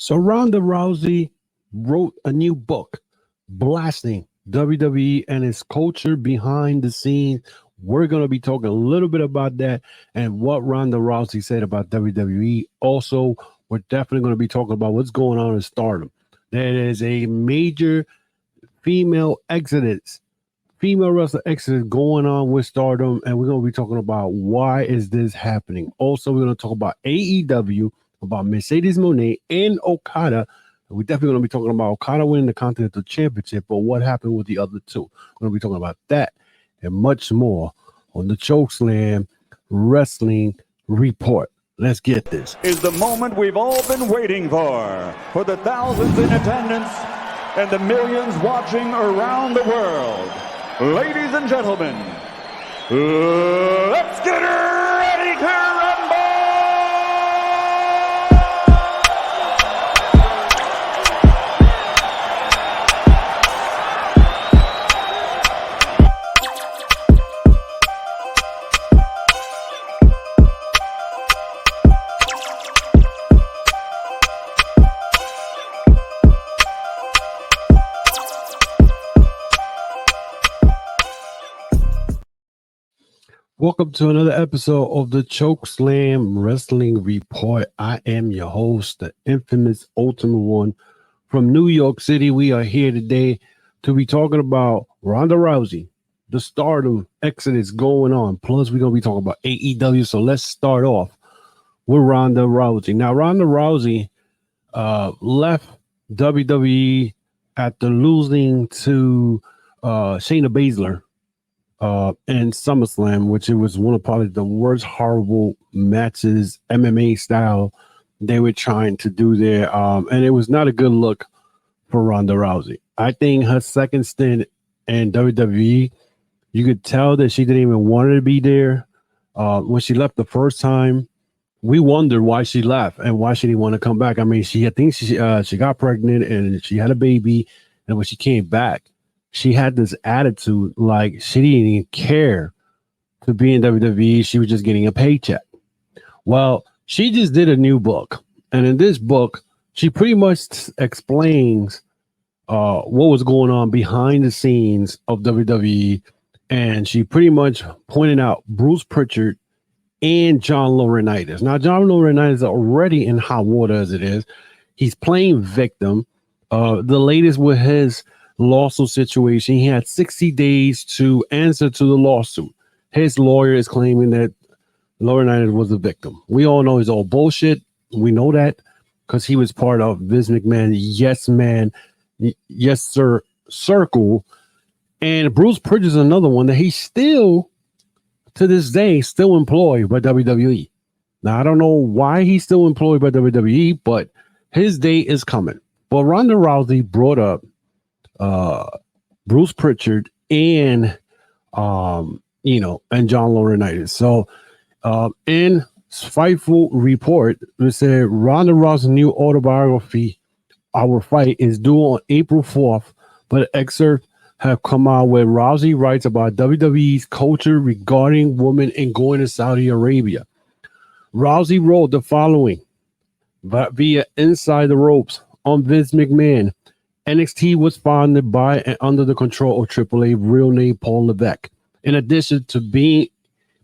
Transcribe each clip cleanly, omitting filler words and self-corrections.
So Ronda Rousey wrote a new book blasting WWE and its culture behind the scenes. We're going to be talking a little bit about that and what Ronda Rousey said about WWE. Also, we're definitely going to be talking about what's going on in Stardom. There is a major female exodus, female wrestler exodus going on with Stardom, and we're going to be talking about why is this happening. Also, we're going to talk about AEW, about Mercedes Moné and Okada. We're definitely going to be talking about Okada winning the Continental Championship, but what happened with the other two. We're going to be talking about that and much more on the Chokeslam Wrestling Report. Let's get this. Is the moment we've all been waiting for the thousands in attendance and the millions watching around the world. Ladies and gentlemen, let's get ready to rumble! Welcome to another episode of the Chokeslam Wrestling Report. I am your host, the infamous Ultimate One from New York City. We are here today to be talking about Ronda Rousey, the Stardom exodus going on. Plus, we're going to be talking about AEW. So let's start off with Ronda Rousey. Now, Ronda Rousey left WWE after losing to Shayna Baszler and SummerSlam, which it was one of probably the worst horrible matches MMA style they were trying to do there, and it was not a good look for Ronda Rousey. I think her second stint in WWE, you could tell that she didn't even want to be there. When she left the first time, we wondered why she left and why she didn't want to come back. I mean, I think she got pregnant and she had a baby, and when she came back, she had this attitude like she didn't even care to be in WWE. She was just getting a paycheck. Well, she just did a new book. And in this book, she pretty much explains what was going on behind the scenes of WWE. And she pretty much pointed out Bruce Pritchard and John Laurinaitis. Now, John Laurinaitis is already in hot water as it is. He's playing victim. The latest with his lawsuit situation, he had 60 days to answer to the lawsuit. His lawyer is claiming that Laurinaitis was a victim. We all know it's all bullshit. We know that because he was part of Vince McMahon, yes man, yes sir circle. And Bruce Pritchard is another one that he's still, to this day, still employed by WWE. Now, I don't know why he's still employed by WWE, but his day is coming. But Ronda Rousey brought up Bruce Pritchard and and John Laurinaitis. So in Fightful Report, it said Ronda Rousey's new autobiography, Our Fight, is due on April 4th, but excerpts have come out where Rousey writes about WWE's culture regarding women and going to Saudi Arabia. Rousey wrote the following via Inside the Ropes on Vince McMahon. NXT was founded by and under the control of AAA, real name Paul Levesque. In addition to being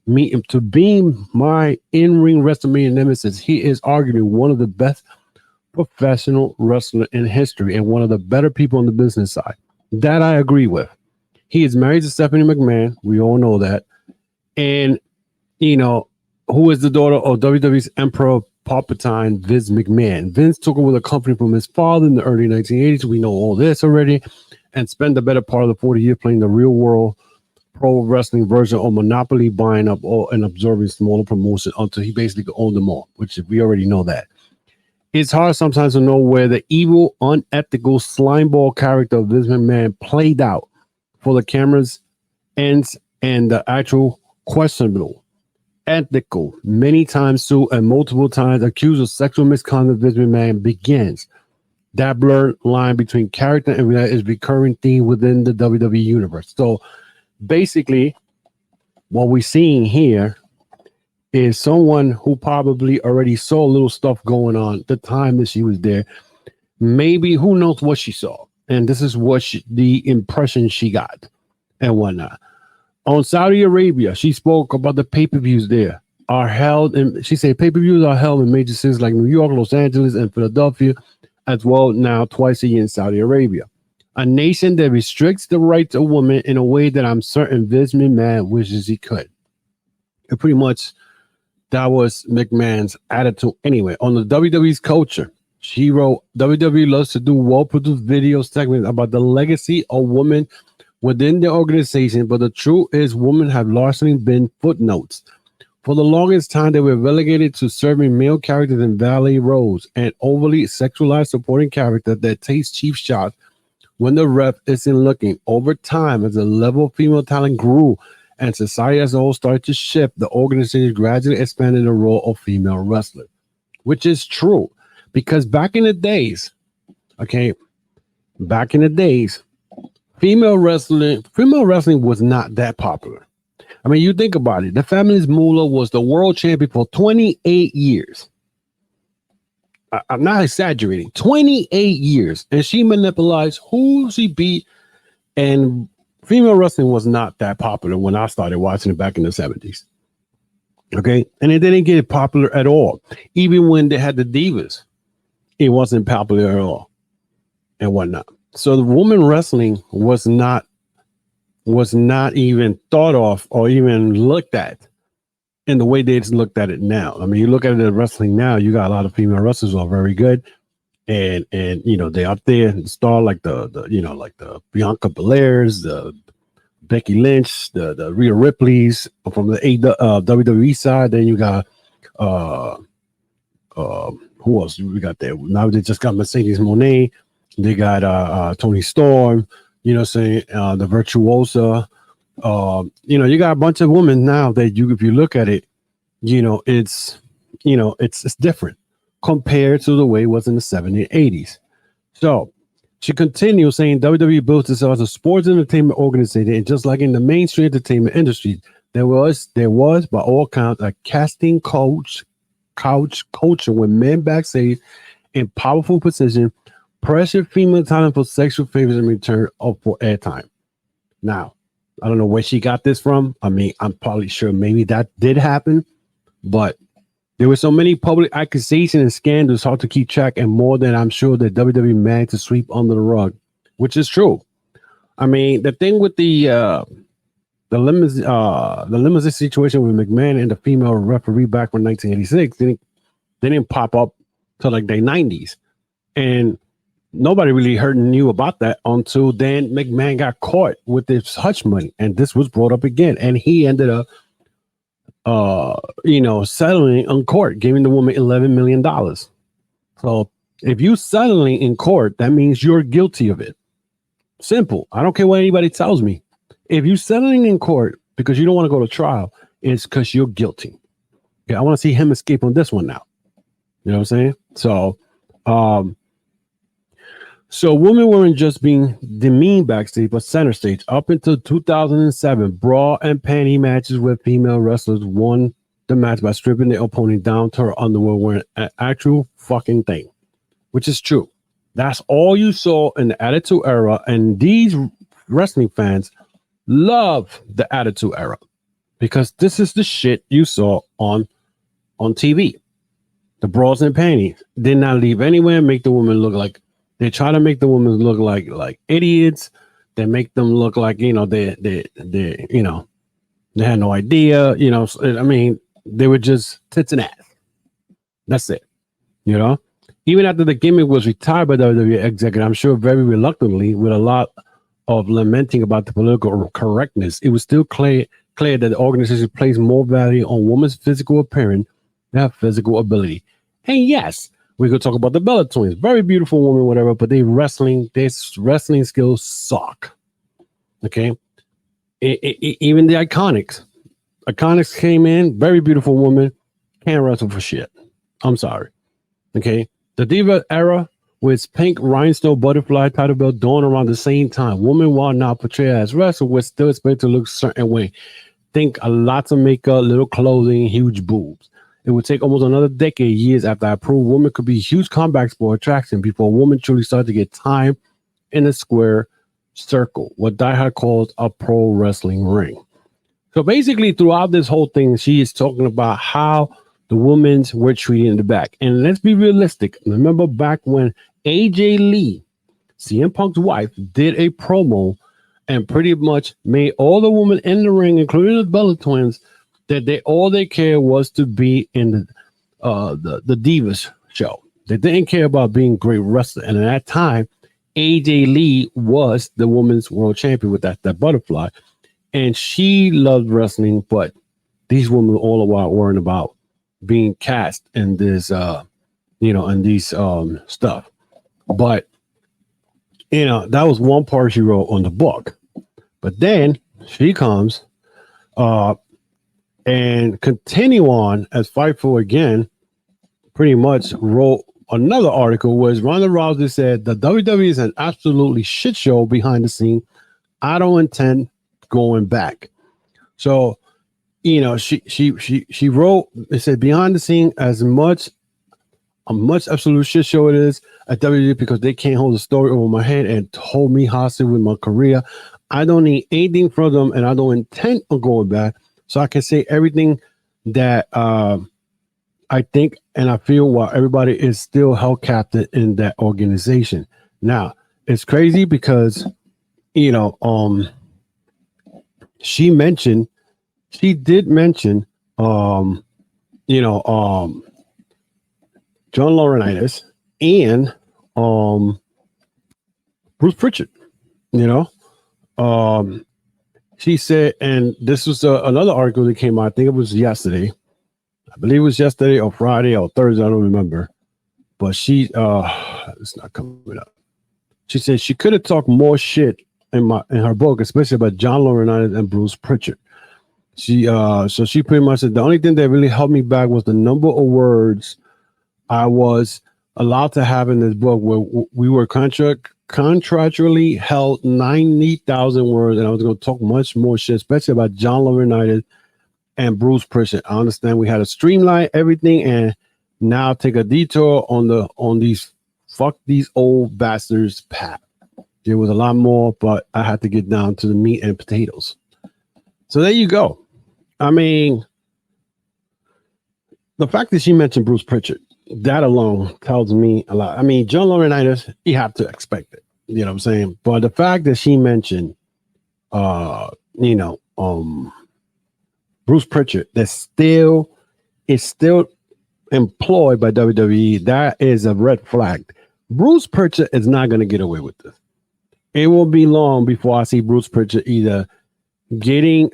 my in-ring WrestleMania nemesis, he is arguably one of the best professional wrestlers in history and one of the better people on the business side. That I agree with. He is married to Stephanie McMahon. We all know that. And, who is the daughter of WWE's Emperor Palpatine, Vince McMahon. Vince took over the company from his father in the early 1980s. We know all this already, and spent the better part of the 40 years playing the real world pro wrestling version of Monopoly, buying up all and absorbing smaller promotions until he basically owned them all, which we already know that. It's hard sometimes to know where the evil, unethical slimeball character of Vince McMahon played out for the cameras ends and the actual questionable, ethical, many times sued and multiple times accused of sexual misconduct Vince McMahon begins. That blurred line between character and reality is a recurring theme within the WWE universe. So basically, what we're seeing here is someone who probably already saw a little stuff going on the time that she was there. Maybe who knows what she saw, and this is what the impression she got and whatnot. On Saudi Arabia, she spoke about the pay-per-views there are held, and she said pay-per-views are held in major cities like New York, Los Angeles, and Philadelphia, as well now twice a year in Saudi Arabia, a nation that restricts the rights of women in a way that I'm certain Vince McMahon wishes he could. And pretty much that was McMahon's attitude anyway. On the WWE's culture, she wrote, WWE loves to do well-produced video segments about the legacy of women within the organization, but the truth is women have largely been footnotes. For the longest time, they were relegated to serving male characters in valet roles and overly sexualized supporting characters that takes cheap shots when the ref isn't looking. Over time, as the level of female talent grew and society as a whole started to shift, the organization gradually expanded the role of female wrestlers, which is true. Because back in the days, female wrestling was not that popular. I mean, you think about it. The Fabulous Moolah was the world champion for 28 years. I'm not exaggerating. 28 years. And she monopolized who she beat. And female wrestling was not that popular when I started watching it back in the 70s. Okay? And it didn't get popular at all. Even when they had the divas, it wasn't popular at all and whatnot. So the woman wrestling was not even thought of or even looked at in the way they just looked at it now. I mean, you look at it at wrestling now, you got a lot of female wrestlers who are very good, and you know, they up there and star like the Bianca Belairs, the Becky Lynch, the Rhea Ripley's from the WWE side. Then you got who else we got there? Now they just got Mercedes Moné. They got Tony Storm. You know what I'm saying? The Virtuosa. You got a bunch of women now that if you look at it, it's different compared to the way it was in the 70s and 80s. So she continues saying WWE built itself as a sports entertainment organization, and just like in the mainstream entertainment industry, there was by all counts a casting couch culture with men backstage in powerful position pressure female talent for sexual favors in return for airtime. Now, I don't know where she got this from. I mean, I'm probably sure maybe that did happen, but there were so many public accusations and scandals hard to keep track, and more than I'm sure that WWE managed to sweep under the rug, which is true. I mean, the thing with the limousine situation with McMahon and the female referee back from 1986 didn't pop up till like the 90s, and nobody really knew about that until then McMahon got caught with this hush money, and this was brought up again, and he ended up settling in court, giving the woman $11 million. So if you settling in court, that means you're guilty of it. Simple. I don't care what anybody tells me. If you settling in court because you don't want to go to trial, it's because you're guilty. Okay, I want to see him escape on this one now. You know what I'm saying? So women weren't just being demeaned backstage, but center stage. Up until 2007, bra and panty matches with female wrestlers won the match by stripping their opponent down to her underwear, wearing an actual fucking thing, which is true. That's all you saw in the Attitude Era, and these wrestling fans love the Attitude Era because this is the shit you saw on TV. The bras and panties did not leave anywhere, make the woman look like. They try to make the women look like idiots. They make them look like, they had no idea, I mean, they were just tits and ass. That's it. Even after the gimmick was retired by the WWE executive, I'm sure very reluctantly, with a lot of lamenting about the political correctness, it was still clear that the organization placed more value on women's physical appearance than her physical ability. And yes, we could talk about the Bella Twins, very beautiful woman, whatever, but their wrestling skills suck. Okay, even the Iconics came in, very beautiful woman, can't wrestle for shit. I'm sorry. Okay, the Diva Era with pink rhinestone butterfly title belt dawned around the same time. Women, while not portrayed as wrestlers, were still expected to look a certain way. think a lot of makeup, little clothing, huge boobs. It would take almost another decade, years after I proved women could be huge comeback sport attraction before a woman truly started to get time in a square circle, what Die Hard calls a pro wrestling ring. So basically, throughout this whole thing, she is talking about how the women's were treated in the back. And let's be realistic. Remember back when AJ Lee, CM Punk's wife, did a promo and pretty much made all the women in the ring, including the Bella Twins, that all they cared was to be in the Divas show. They didn't care about being great wrestler. And at that time, AJ Lee was the women's world champion with that butterfly. And she loved wrestling, but these women were all the while worrying about being cast in this, in these stuff. But, that was one part she wrote on the book. But then she comes and continue on as Fightful again, pretty much wrote another article where Ronda Rousey said the WWE is an absolutely shit show behind the scene. I don't intend going back. So, she wrote, it said behind the scene, as much absolute shit show it is at WWE because they can't hold the story over my head and hold me hostage with my career. I don't need anything from them, and I don't intend on going back. So I can say everything that I think and I feel while everybody is still held captive in that organization. Now, it's crazy because, she did mention, John Laurinaitis and Bruce Pritchard, she said, and this was another article that came out, I think it was yesterday. I believe it was yesterday or Friday or Thursday, I don't remember. But it's not coming up. She said she could have talked more shit in her book, especially about John Laurinaitis and Bruce Pritchard. So she pretty much said the only thing that really held me back was the number of words I was allowed to have in this book, where we were contractually held 90,000 words, and I was going to talk much more shit, especially about John Laurinaitis and Bruce Pritchard. I understand we had to streamline everything and now take a detour on these fuck these old bastards path. There was a lot more, but I had to get down to the meat and potatoes. So there you go. I mean, the fact that she mentioned Bruce Pritchard, that alone tells me a lot. I mean, John Laurinaitis, you have to expect it. You know what I'm saying? But the fact that she mentioned, Bruce Pritchard, that is still employed by WWE, that is a red flag. Bruce Pritchard is not going to get away with this. It won't be long before I see Bruce Pritchard either getting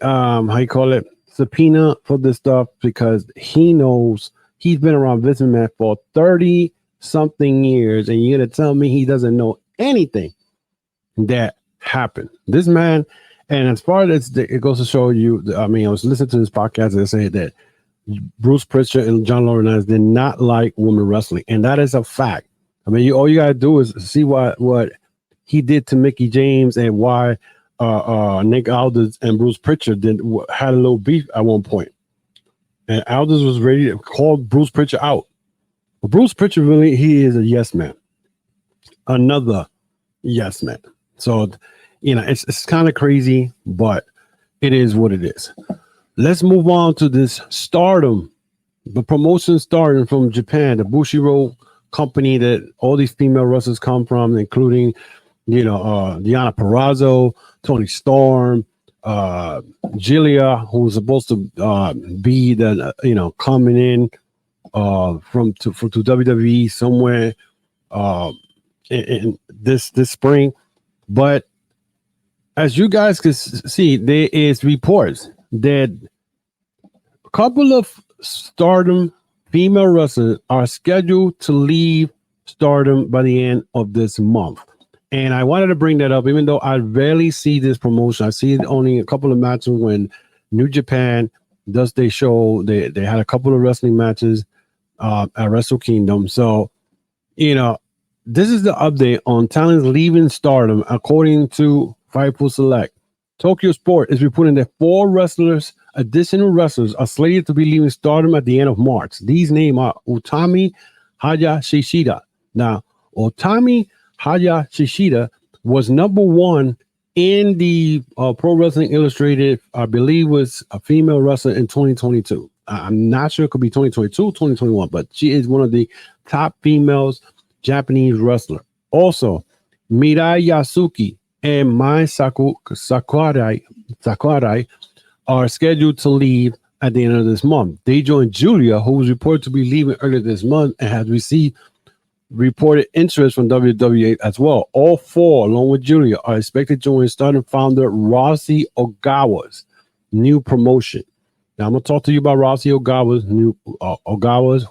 subpoena for this stuff, because he knows he's been around Vince McMahon for 30 something years, and you're gonna tell me he doesn't know anything that happened. This man, and as far as it goes to show you, I mean, I was listening to this podcast and say that Bruce Pritchard and John Laurinaitis did not like women wrestling, and that is a fact. I mean, all you gotta do is see what he did to Mickie James, and why Nick Aldis and Bruce Pritchard had a little beef at one point. And Aldis was ready to call Bruce Pritchard out. But Bruce Pritchard, really, he is a yes man. Another yes man. So, it's kind of crazy, but it is what it is. Let's move on to this Stardom, the promotion Stardom from Japan, the Bushiroad company that all these female wrestlers come from, including, Deonna Purrazzo, Toni Storm, Giulia, who's supposed to be the coming in to WWE somewhere in this spring. But as you guys can see, there is reports that a couple of Stardom female wrestlers are scheduled to leave Stardom by the end of this month. And I wanted to bring that up, even though I rarely see this promotion. I see only a couple of matches when New Japan does their show. They had a couple of wrestling matches at Wrestle Kingdom. So, this is the update on talents leaving Stardom, according to Fightful Select. Tokyo Sport is reporting that 4 wrestlers additional wrestlers are slated to be leaving Stardom at the end of March. These names are Utami Hayashishida. Now, Utami Hayashishida was number one in the Pro Wrestling Illustrated, I believe, was a female wrestler in 2022. I'm not sure, it could be 2022, 2021, but she is one of the top females Japanese wrestler. Also, Mirai Yasuki and Mai Sakurai are scheduled to leave at the end of this month. They joined Julia, who was reported to be leaving earlier this month and has received reported interest from WWE as well. All four, along with Julia, are expected to join Stardom founder Rousey Ogawa's new promotion. Now, I'm going to talk to you about Rousey Ogawa's new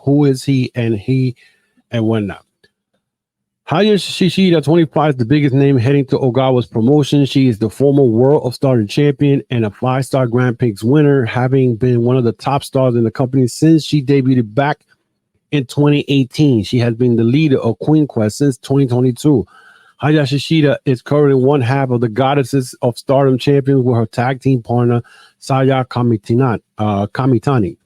who is he and whatnot. Hayashishida, 25, is the biggest name heading to Ogawa's promotion. She is the former World of Stardom champion and a 5-star Grand Prix winner, having been one of the top stars in the company since she debuted back in 2018. She has been the leader of Queen Quest since 2022. Hayashishida is currently one half of the Goddesses of Stardom champions with her tag team partner Saya Kamitani.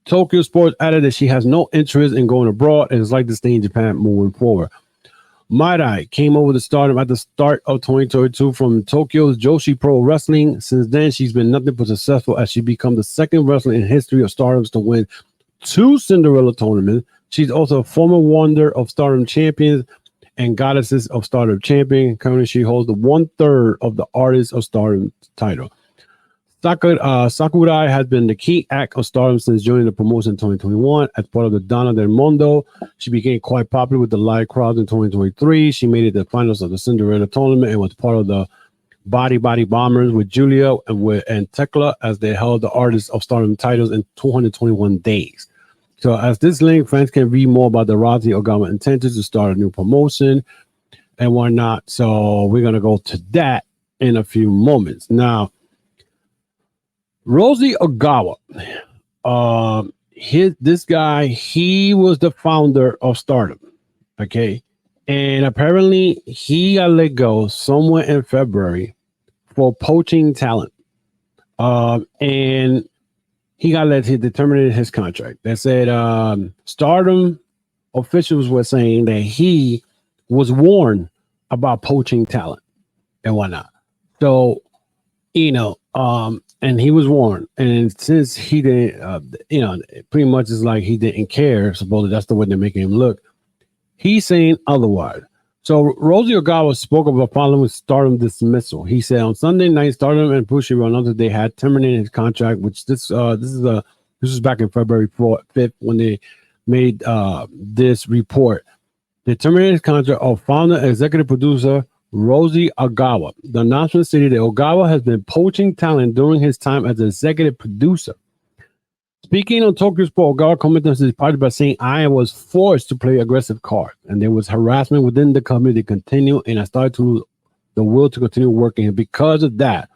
Tokyo Sports added that she has no interest in going abroad and is like to stay in Japan moving forward. Mirai came over to Stardom at the start of 2022 from Tokyo's Joshi Pro Wrestling. Since then, she's been nothing but successful as she become the second wrestler in history of Stardom to win 2 Cinderella tournaments. She's also a former Wonder of Stardom champion and Goddesses of Stardom champion. Currently, she holds the 1/3 of the Artist of Stardom title. Sakurai has been the key act of Stardom since joining the promotion in 2021 as part of the Donna del Mondo. She became quite popular with the live crowd in 2023. She made it to the finals of the Cinderella tournament and was part of the Body Bombers with Julia and Tekla as they held the Artists of Stardom titles in 221 days. So as this link, fans can read more about the Rousey Ogawa intentions to start a new promotion and whatnot. So we're going to go to that in a few moments. Now, Rousey Ogawa, this guy, he was the founder of Stardom, okay? And apparently he got let go somewhere in February for poaching talent. And he terminated his contract. They said Stardom officials were saying that he was warned about poaching talent and whatnot. So, and he was warned. And since he didn't, pretty much it's like he didn't care. Supposedly that's the way they're making him look. He's saying otherwise. So Rousey Ogawa spoke about following Stardom dismissal. He said on Sunday night, Stardom and Bushiroad announced they had terminated his contract, which this was back in February 5th when they made this report. They terminated his contract of founder and executive producer Rousey Ogawa. The announcement stated that Ogawa has been poaching talent during his time as an executive producer. Speaking on Tokyo Sport, Ogawa commented on his party by saying, I was forced to play aggressive cards, and there was harassment within the company to continue, and I started to lose the will to continue working. And because of that,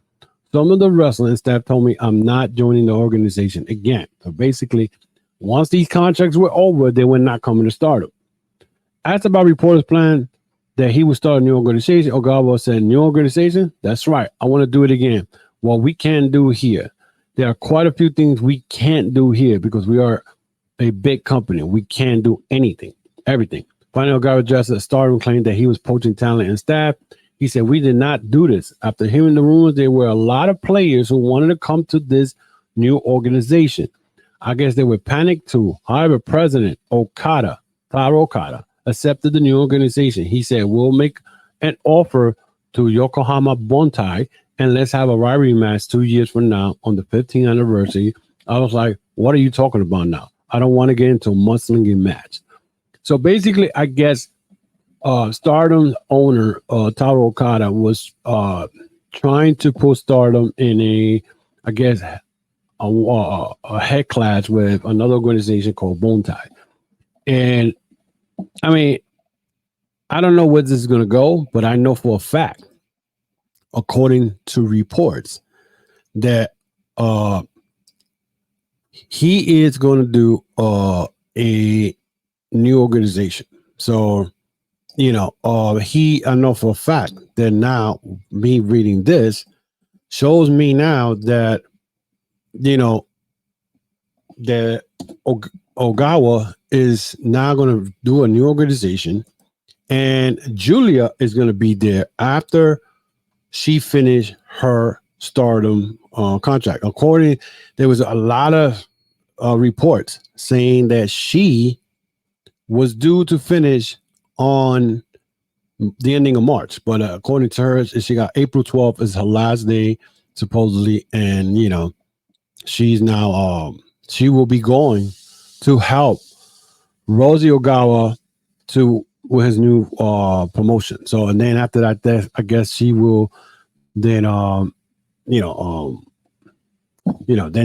some of the wrestling staff told me I'm not joining the organization again. So basically, once these contracts were over, they were not coming to Stardom. Asked about reporters' plan that he would start a new organization, Ogawa said, new organization? That's right. I want to do it again. What we can do here. There are quite a few things we can't do here because we are a big company. We can't do anything, everything. Finally, Ogawa addressed that Stardom claimed that he was poaching talent and staff. He said, we did not do this. After hearing the rumors, there were a lot of players who wanted to come to this new organization. I guess they were panicked too. However, President Taro Okada, accepted the new organization. He said, we'll make an offer to Yokohama Bontai and let's have a rivalry match 2 years from now on the 15th anniversary. I was like, what are you talking about now? I don't want to get into a mudslinging match. So basically, I guess Stardom's owner, Taro Okada, was trying to put Stardom in a head clash with another organization called Bontai. And I mean, I don't know where this is going to go, but I know for a fact, according to reports, that he is going to do a new organization. So, I know for a fact that now me reading this shows me now that you know, that Ogawa is now going to do a new organization, and Julia is going to be there after she finished her Stardom contract. According, there was a lot of reports saying that she was due to finish on the ending of March, but according to her, she got April 12th is her last day supposedly, and she's now she will be going to help Rosie Ogawa with his new promotion. So, and then after that, I guess she will then then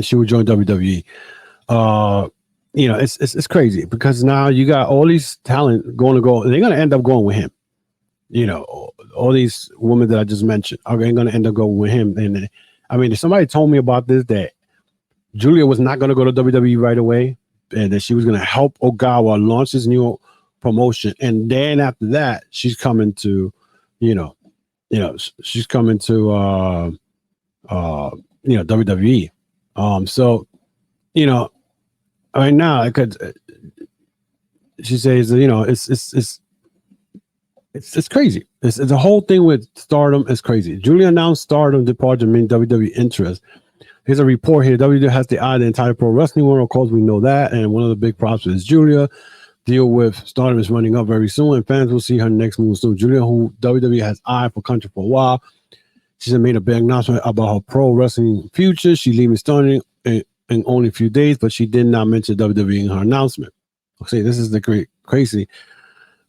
she will join WWE. It's crazy because now you got all these talent going to go. They're going to end up going with him. All these women that I just mentioned are going to end up going with him. And I mean, if somebody told me about this, that Julia was not going to go to WWE right away, and that she was going to help Ogawa launch his new promotion, and then after that, she's coming to, she's coming to, WWE. So, right now, I could. She says, it's crazy. It's the whole thing with Stardom is crazy. Julia announced Stardom departure means WWE interest. Here's a report here. WWE has the eye of the entire pro wrestling world. Of course, we know that. And one of the big props is Julia. Deal with Stardom is running up very soon, and fans will see her next move soon. Julia, who WWE has eyed for country for a while, she's made a big announcement about her pro wrestling future. She's leaving Stardom in only a few days, but she did not mention WWE in her announcement. Okay, this is the crazy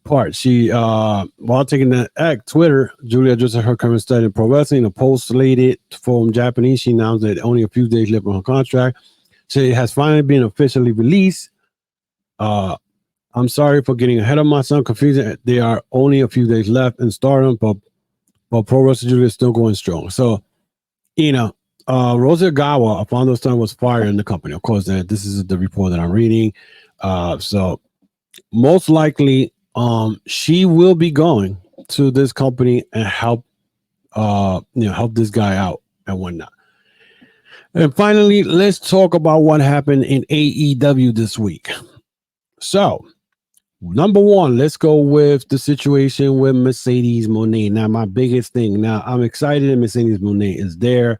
part. She, while taking the act, Twitter, Julia addressed her current study in pro wrestling. A post slated from Japanese, she announced that only a few days left on her contract. She has finally been officially released. I'm sorry for getting ahead of myself. Confusing. There are only a few days left in Stardom, but pro wrestling Julia is still going strong. So, Rosa Ogawa, a founder of Stardom, was fired in the company. Of course, this is the report that I'm reading. So most likely, she will be going to this company and help this guy out and whatnot. And finally, let's talk about what happened in AEW this week. So, number one, let's go with the situation with Mercedes Moné. Now, my biggest thing. Now, I'm excited that Mercedes Moné is there.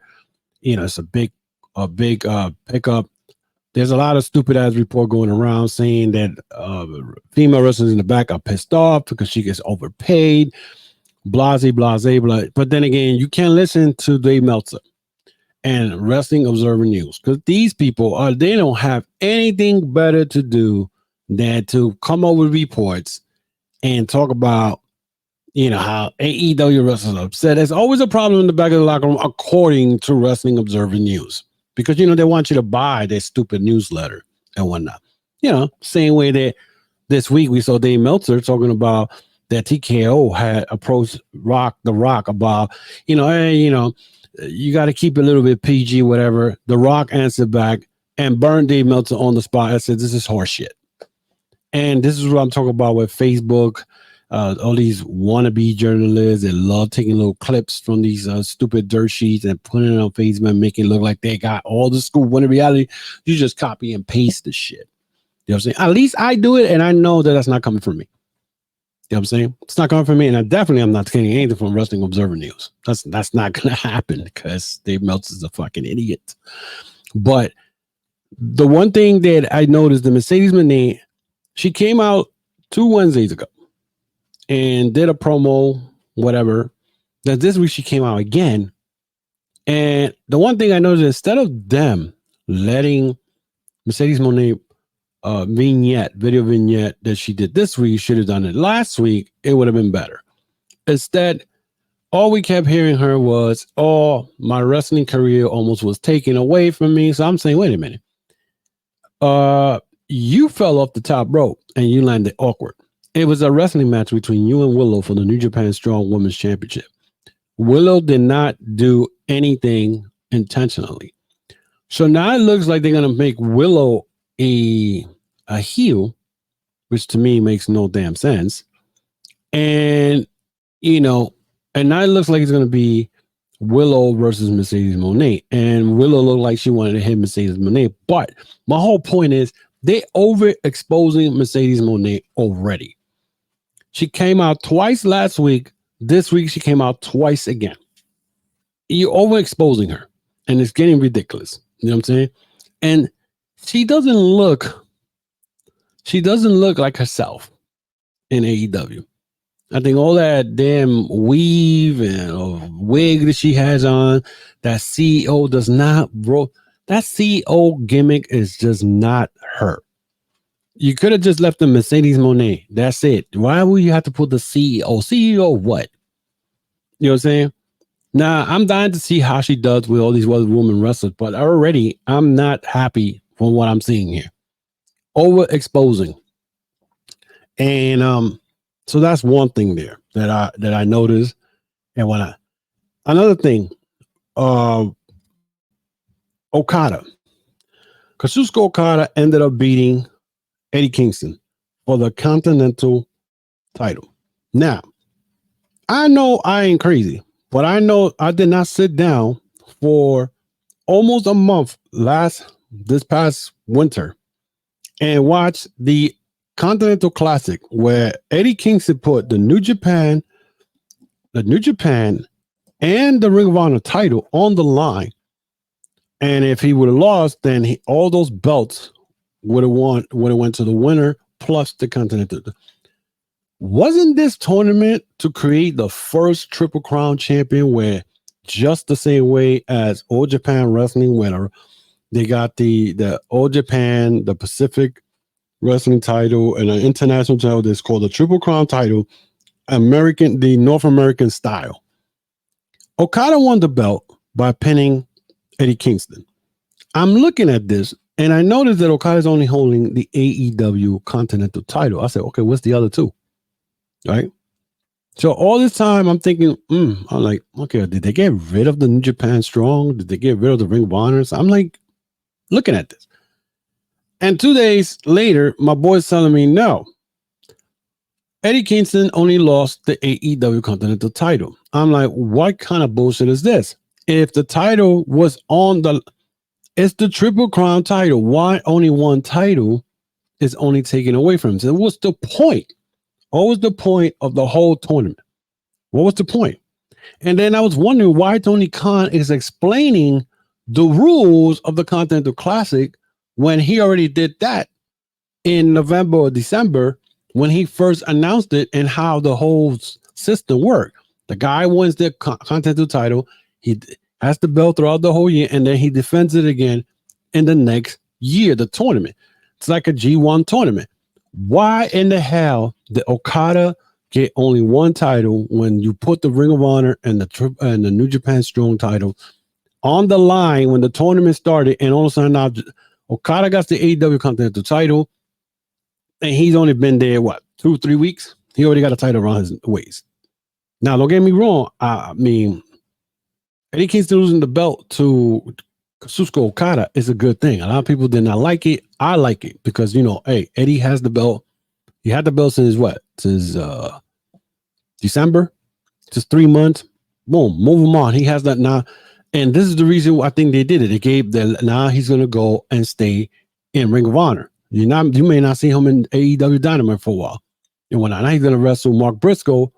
It's a big pickup. There's a lot of stupid ass report going around saying that female wrestlers in the back are pissed off because she gets overpaid, blah. But then again, you can't listen to Dave Meltzer and Wrestling Observer News because these people they don't have anything better to do than to come up with reports and talk about how AEW wrestlers are upset. There's always a problem in the back of the locker room, according to Wrestling Observer News. Because, they want you to buy their stupid newsletter and whatnot. Same way that this week we saw Dave Meltzer talking about that TKO had approached The Rock about, hey, you got to keep it a little bit PG, whatever. The Rock answered back and burned Dave Meltzer on the spot. I said, this is horseshit. And this is what I'm talking about with Facebook. All these wannabe journalists that love taking little clips from these stupid dirt sheets and putting it on Facebook and making it look like they got all the scoop. When in reality, you just copy and paste the shit. You know what I'm saying? At least I do it, and I know that that's not coming from me. You know what I'm saying? It's not coming from me, and I'm not getting anything from Wrestling Observer News. That's not going to happen because Dave Meltzer is a fucking idiot. But the one thing that I noticed, the Mercedes Moné, she came out 2 Wednesdays ago and did a promo, whatever. That this week she came out again. And the one thing I noticed, instead of them letting Mercedes Moné video vignette that she did this week, should have done it last week, it would have been better. Instead, all we kept hearing her was, my wrestling career almost was taken away from me. So I'm saying, wait a minute. You fell off the top rope and you landed awkward. It was a wrestling match between you and Willow for the New Japan Strong Women's Championship. Willow did not do anything intentionally. So now it looks like they're going to make Willow a heel, which to me makes no damn sense. And, and now it looks like it's going to be Willow versus Mercedes Moné, and Willow looked like she wanted to hit Mercedes Moné. But my whole point is they overexposing Mercedes Moné already. She came out twice last week. This week she came out twice again. You're overexposing her, and it's getting ridiculous. You know what I'm saying? And she doesn't look like herself in AEW. I think all that damn weave and wig that she has on, that CEO does not, bro. That CEO gimmick is just not her. You could have just left the Mercedes Moné. That's it. Why would you have to put the CEO? CEO what? You know what I'm saying? Now, I'm dying to see how she does with all these other women wrestlers, but already I'm not happy from what I'm seeing here. Overexposing. And so that's one thing there that I noticed. And another thing, Okada. Kazuchika Okada ended up beating Eddie Kingston for the Continental title. Now, I know I ain't crazy, but I know I did not sit down for almost a month this past winter and watch the Continental Classic where Eddie Kingston put the New Japan and the Ring of Honor title on the line. And if he would have lost, then all those belts would have went to the winner plus the Continental. Wasn't this tournament to create the first Triple Crown champion where just the same way as All Japan Wrestling winner, they got the All Japan, the Pacific Wrestling title, and an international title that's called the Triple Crown title, the North American style. Okada won the belt by pinning Eddie Kingston. I'm looking at this and I noticed that Okada is only holding the AEW Continental title. I said, okay, what's the other two? Right? So all this time I'm thinking, I'm like, okay, did they get rid of the New Japan Strong? Did they get rid of the Ring of Honor? So I'm like looking at this. And 2 days later, my boy's telling me, no, Eddie Kingston only lost the AEW Continental title. I'm like, what kind of bullshit is this? If the title was it's the Triple Crown title. Why only one title is only taken away from him? So what's the point? What was the point of the whole tournament? What was the point? And then I was wondering why Tony Khan is explaining the rules of the Continental Classic when he already did that in November or December when he first announced it and how the whole system worked. The guy wins the Continental title. He has the belt throughout the whole year, and then he defends it again in the next year, the tournament. It's like a G1 tournament. Why in the hell did Okada get only one title when you put the Ring of Honor and the New Japan Strong title on the line when the tournament started, and all of a sudden now Okada got the AEW Continental title, and he's only been there, 2-3 weeks? He already got a title around his waist. Now, don't get me wrong. I mean, Eddie Kingston losing the belt to Kazuchika Okada is a good thing. A lot of people did not like it. I like it because, hey, Eddie has the belt. He had the belt since Since December. Just 3 months. Boom, move him on. He has that now. And this is the reason I think they did it. Now he's going to go and stay in Ring of Honor. You may not see him in AEW Dynamite for a while. And now he's going to wrestle Mark Briscoe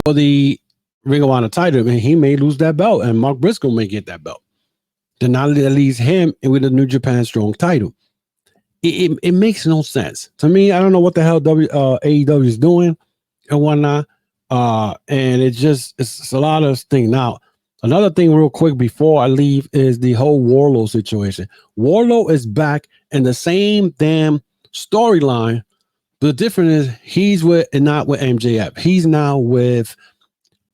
for the Ring of Honor title, and he may lose that belt, and Mark Briscoe may get that belt. Then now that leaves him with the New Japan Strong title. It makes no sense to me. I don't know what the hell AEW is doing and whatnot. And it's a lot of things. Now, another thing real quick before I leave is the whole Wardlow situation. Wardlow is back in the same damn storyline. The difference is he's not with MJF. He's now with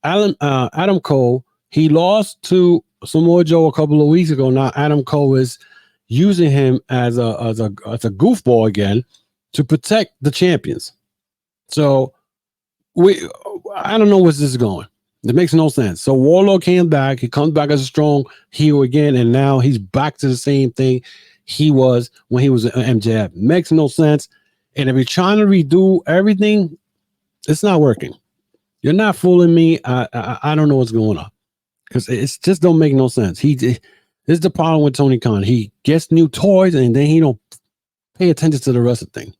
Adam Cole. He lost to Samoa Joe a couple of weeks ago. Now Adam Cole is using him as a goofball again to protect the champions. So I don't know where this is going. It makes no sense. So Wardlow came back. He comes back as a strong heel again, and now he's back to the same thing he was when he was at MJF. Makes no sense. And if you're trying to redo everything, it's not working. You're not fooling me. I don't know what's going on. because it's just don't make no sense. This is the problem with Tony Khan. He gets new toys and then he don't pay attention to the rest of the thing.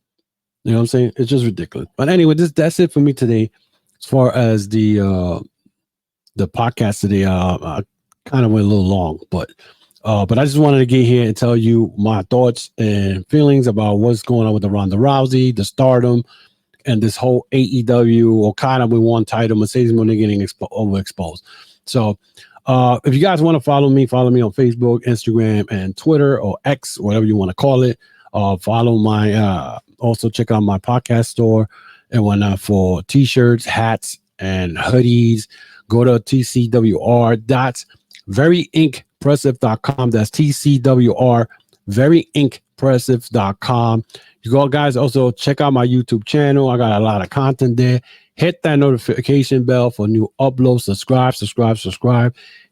You know what I'm saying? It's just ridiculous. But anyway, that's it for me today. As far as the podcast today, I kind of went a little long, but I just wanted to get here and tell you my thoughts and feelings about what's going on with the Ronda Rousey, the Stardom, and this whole AEW Okada with one title, Mercedes Moné getting overexposed. So if you guys want to follow me on Facebook, Instagram, and Twitter, or X, whatever you want to call it. Follow my also check out my podcast store and whatnot for t-shirts, hats, and hoodies. Go to tcwr.veryimpressive.com. That's TCWR veryimpressive.com. You go, guys, also check out my YouTube channel. I got a lot of content there. Hit that notification bell for new uploads. Subscribe.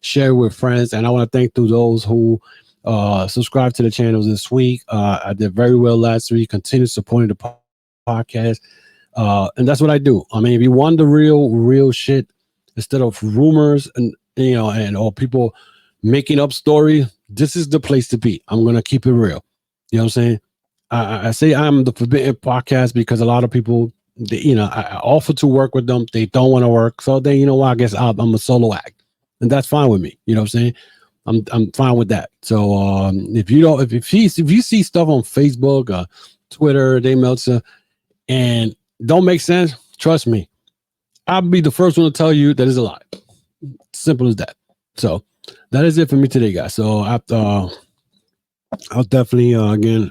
Share with friends. And I want to thank those who subscribe to the channel this week. I did very well last week. Continue supporting the podcast. And that's what I do. I mean, if you want the real shit instead of rumors and or people making up story, this is the place to be. I'm gonna keep it real. You know what I'm saying? I say I'm the forbidden podcast because a lot of people, I offer to work with them. They don't want to work, so then I guess I'm a solo act, and that's fine with me. You know what I'm saying? I'm fine with that. So if you see stuff on Facebook, Twitter, Meltzer, and don't make sense, trust me, I'll be the first one to tell you that is a lie. Simple as that. So that is it for me today, guys. So I'll definitely again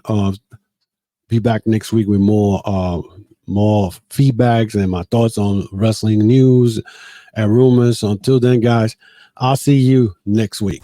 be back next week with more feedbacks and my thoughts on wrestling news and rumors. So until then, guys, I'll see you next week.